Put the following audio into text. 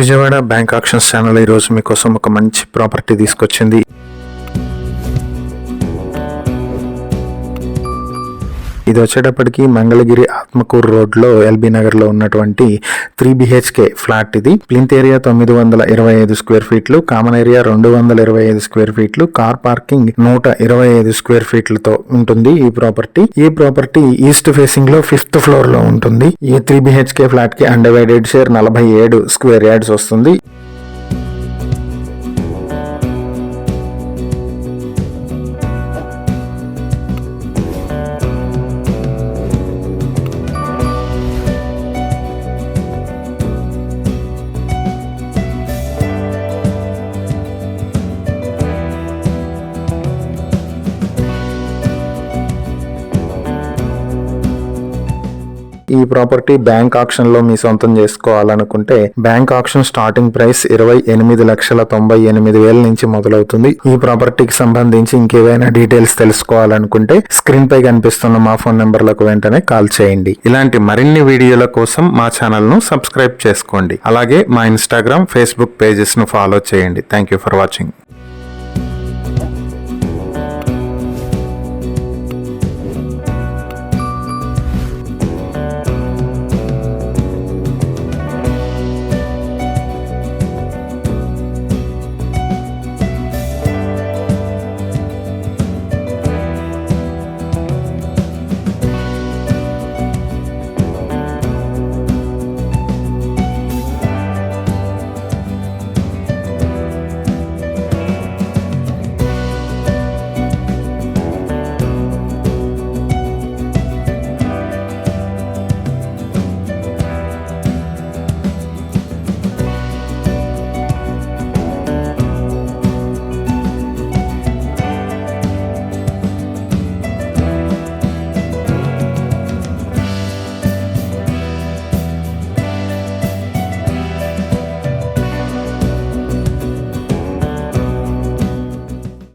Vijayawada bank actions channel ఈ రోజు మీకోసం ఒక మంచి ప్రాపర్టీ తీసుకొచ్చింది. ఇది వచ్చేటప్పటికి మంగళగిరి ఆత్మకూరు రోడ్ లో ఎల్బీ నగర్ లో ఉన్నటువంటి 3 BHK ఫ్లాట్. ఇది ప్లింత్ ఏరియా 925 స్క్వేర్ ఫీట్లు, కామన్ ఏరియా 225 స్క్వేర్ ఫీట్లు, కార్ పార్కింగ్ 125 స్క్వేర్ ఫీట్లతో ఉంటుంది. ఈ ప్రాపర్టీ ఈస్ట్ ఫేసింగ్ లో 5th ఫ్లోర్ లో ఉంటుంది. ఈ 3 BHK ఫ్లాట్ కి అన్డివైడెడ్ షేర్ 47 స్క్వేర్ యార్డ్స్ వస్తుంది. ఈ ప్రాపర్టీ బ్యాంక్ ఆక్షన్ లో మీ సొంతం చేసుకోవాలనుకుంటే బ్యాంక్ ఆక్షన్ స్టార్టింగ్ ప్రైస్ 28,98,000 నుంచి మొదలవుతుంది. ఈ ప్రాపర్టీకి సంబంధించి ఇంకేవైనా డీటెయిల్స్ తెలుసుకోవాలనుకుంటే స్క్రీన్ పై కనిపిస్తున్న మా ఫోన్ నెంబర్లకు వెంటనే కాల్ చేయండి. ఇలాంటి మరిన్ని వీడియోల కోసం మా ఛానల్ ను సబ్స్క్రైబ్ చేసుకోండి. అలాగే మా ఇన్స్టాగ్రామ్, ఫేస్బుక్ పేజెస్ ను ఫాలో చేయండి. Thank you for watching.